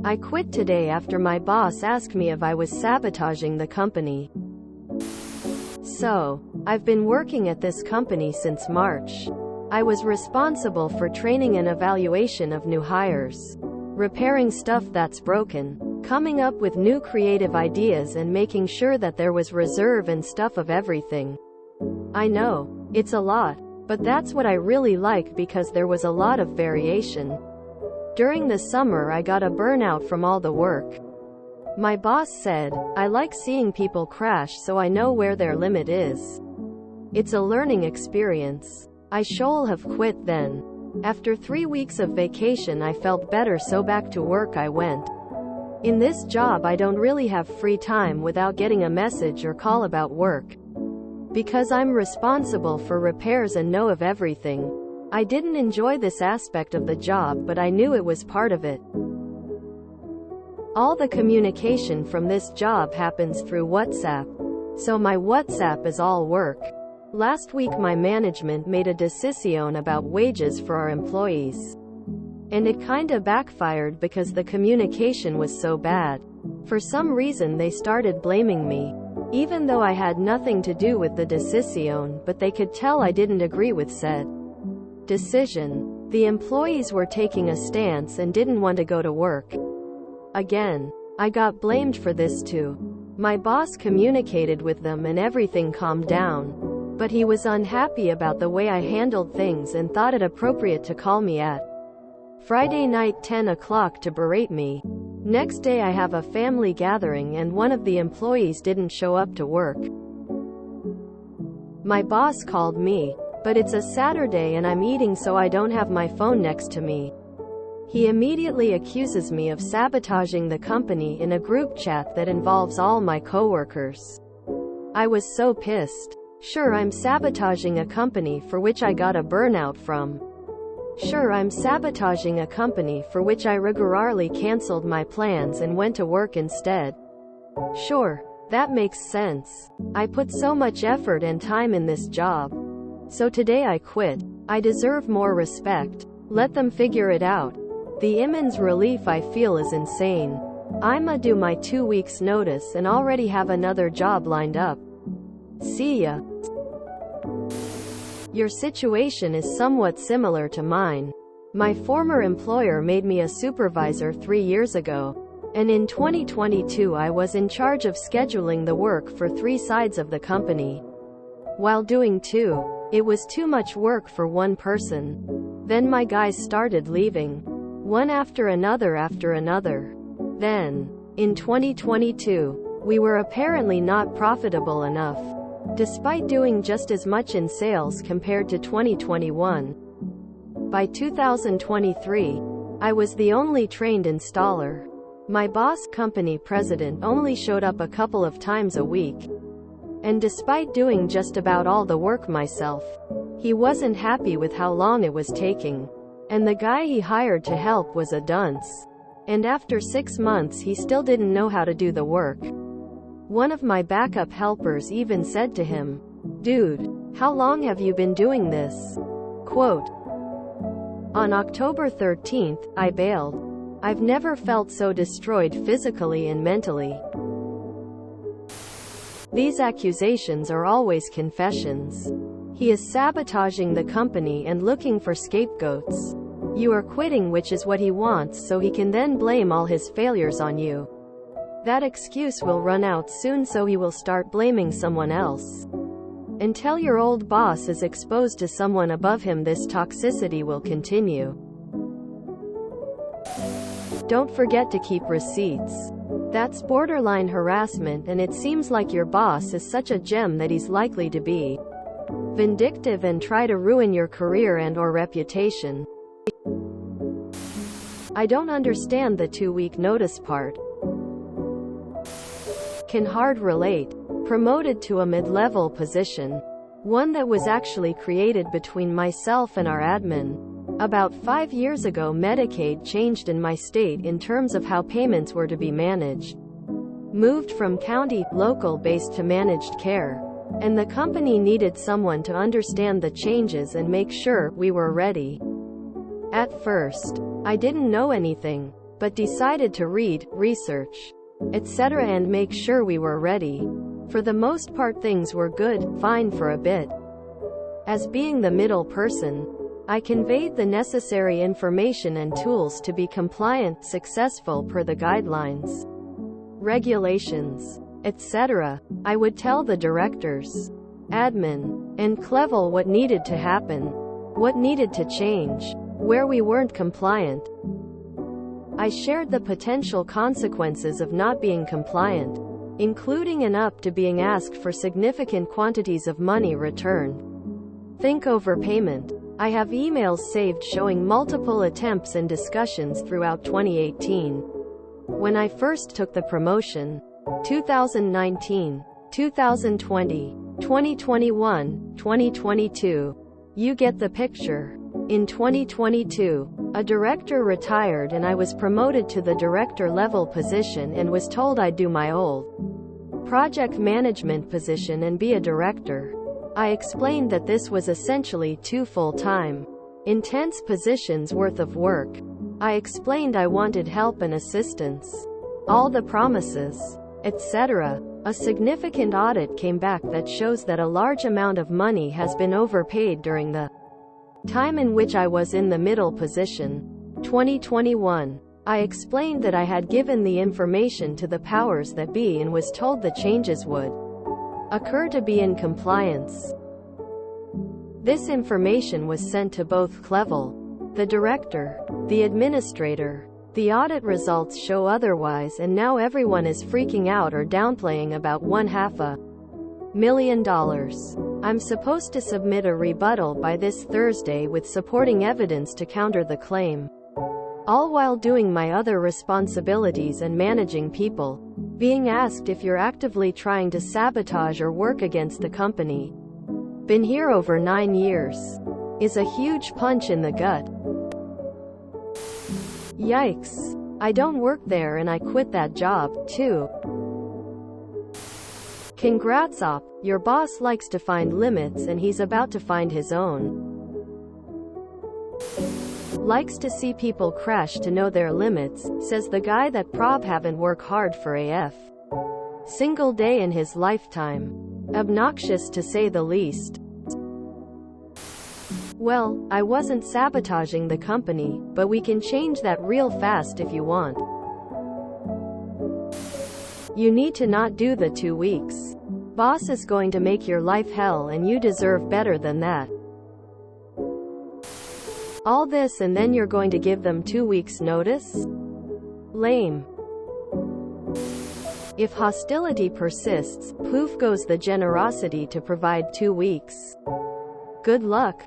I quit today after my boss asked me if I was sabotaging the company. So, I've been working at this company since March. I was responsible for training and evaluation of new hires, repairing stuff that's broken, coming up with new creative ideas and making sure that there was reserve and stuff of everything. I know, it's a lot, but that's what I really like because there was a lot of variation. During the summer I got a burnout from all the work. My boss said, "I like seeing people crash so I know where their limit is. It's a learning experience." I should have quit then. After 3 weeks of vacation I felt better, so back to work I went. In this job I don't really have free time without getting a message or call about work. Because I'm responsible for repairs and know of everything. I didn't enjoy this aspect of the job, but I knew it was part of it. All the communication from this job happens through WhatsApp. So my WhatsApp is all work. Last week my management made a decision about wages for our employees. And it kinda backfired because the communication was so bad. For some reason they started blaming me. Even though I had nothing to do with the decision, but they could tell I didn't agree with said decision. The employees were taking a stance and didn't want to go to work. Again, I got blamed for this too. My boss communicated with them and everything calmed down. But he was unhappy about the way I handled things and thought it appropriate to call me at Friday night 10 o'clock to berate me. Next day I have a family gathering and one of the employees didn't show up to work. My boss called me, but it's a Saturday and I'm eating so I don't have my phone next to me. He immediately accuses me of sabotaging the company in a group chat that involves all my coworkers. I was so pissed. Sure, I'm sabotaging a company for which I got a burnout from. Sure, I'm sabotaging a company for which I regularly canceled my plans and went to work instead. Sure, that makes sense. I put so much effort and time in this job. So today I quit. I deserve more respect. Let them figure it out. The immense relief I feel is insane. I'ma do my 2 weeks notice and already have another job lined up. See ya. Your situation is somewhat similar to mine. My former employer made me a supervisor 3 years ago. And in 2022 I was in charge of scheduling the work for 3 sides of the company. While doing 2, it was too much work for one person. Then my guys started leaving. One after another. Then, in 2022, we were apparently not profitable enough. Despite doing just as much in sales compared to 2021. By 2023, I was the only trained installer. My boss, company president, only showed up a couple of times a week. And despite doing just about all the work myself, he wasn't happy with how long it was taking. And the guy he hired to help was a dunce. And after 6 months he still didn't know how to do the work. One of my backup helpers even said to him, "Dude, how long have you been doing this?" Quote, "On October 13th, I bailed. I've never felt so destroyed physically and mentally." These accusations are always confessions. He is sabotaging the company and looking for scapegoats. You are quitting, which is what he wants, so he can then blame all his failures on you. That excuse will run out soon, so he will start blaming someone else. Until your old boss is exposed to someone above him, this toxicity will continue. Don't forget to keep receipts. That's borderline harassment, and it seems like your boss is such a gem that he's likely to be vindictive and try to ruin your career and/or reputation. I don't understand the 2-week notice part. Can hard relate. Promoted to a mid-level position. One that was actually created between myself and our admin. About 5 years ago, Medicaid changed in my state in terms of how payments were to be managed. Moved from county, local-based to managed care. And the company needed someone to understand the changes and make sure we were ready. At first, I didn't know anything. but decided to read, research, etc. and make sure we were ready. For the most part things were good, fine for a bit. As being the middle person, I conveyed the necessary information and tools to be compliant, successful per the guidelines, regulations, etc. I would tell the directors, admin, and Clevel what needed to happen, what needed to change, where we weren't compliant. I shared the potential consequences of not being compliant, including and up to being asked for significant quantities of money returned. Think overpayment. I have emails saved showing multiple attempts and discussions throughout 2018. When I first took the promotion, 2019, 2020, 2021, 2022. You get the picture. In 2022, a director retired and I was promoted to the director level position and was told I'd do my old project management position and be a director. I explained that this was essentially 2 full-time, intense positions worth of work. I explained I wanted help and assistance. All the promises, etc. A significant audit came back that shows that a large amount of money has been overpaid during the time in which I was in the middle position. 2021. I explained that I had given the information to the powers that be and was told the changes would occur to be in compliance. This information was sent to both Clevel, the director, the administrator. The audit results show otherwise and now everyone is freaking out or downplaying about $500,000. I'm supposed to submit a rebuttal by this Thursday with supporting evidence to counter the claim, all while doing my other responsibilities and managing people. Being asked if you're actively trying to sabotage or work against the company. Been here over 9 years. Is a huge punch in the gut. Yikes. I don't work there and I quit that job, too. Congrats op, your boss likes to find limits and he's about to find his own. Likes to see people crash to know their limits, says the guy that prob haven't worked hard for AF single day in his lifetime. Obnoxious to say the least. Well, I wasn't sabotaging the company, but we can change that real fast if you want. You need to not do the 2 weeks. Boss is going to make your life hell and you deserve better than that. All this and then you're going to give them 2 weeks notice? Lame. If hostility persists, poof goes the generosity to provide 2 weeks. Good luck.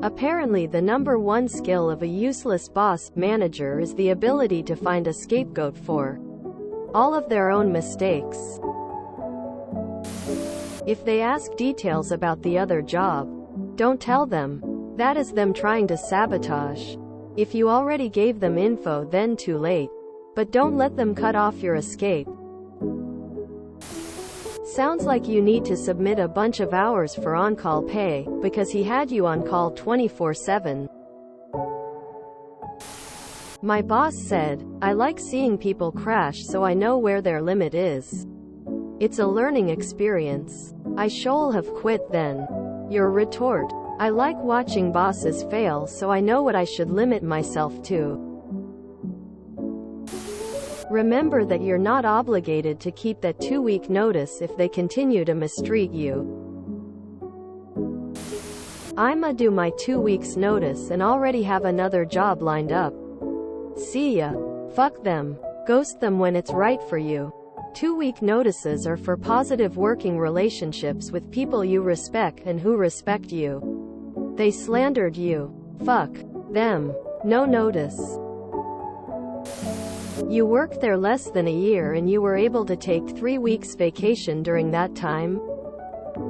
Apparently the #1 skill of a useless boss, manager is the ability to find a scapegoat for all of their own mistakes. If they ask details about the other job, don't tell them. That is them trying to sabotage. If you already gave them info, then too late. But don't let them cut off your escape. Sounds like you need to submit a bunch of hours for on-call pay, because he had you on call 24/7. My boss said, I like seeing people crash so I know where their limit is. It's a learning experience. I should have quit then. Your retort. I like watching bosses fail so I know what I should limit myself to. Remember that you're not obligated to keep that 2-week notice if they continue to mistreat you. I'ma do my 2 weeks notice and already have another job lined up. See ya. Fuck them. Ghost them when it's right for you. 2-week notices are for positive working relationships with people you respect and who respect you. They slandered you. Fuck them. No notice. You worked there less than a year and you were able to take 3 weeks vacation during that time?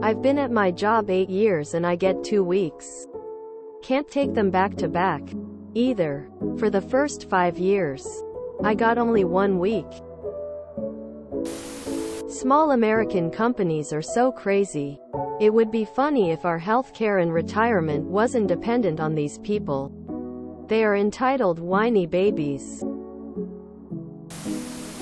I've been at my job 8 years and I get 2 weeks. Can't take them back to back. Either. For the first 5 years, I got only 1 week. Small American companies are so crazy. It would be funny if our healthcare and retirement wasn't dependent on these people. They are entitled whiny babies.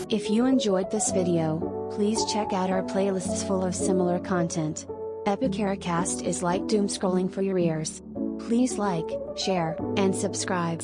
If you enjoyed this video, please check out our playlists full of similar content. Epicaricast is like doom scrolling for your ears. Please like, share, and subscribe.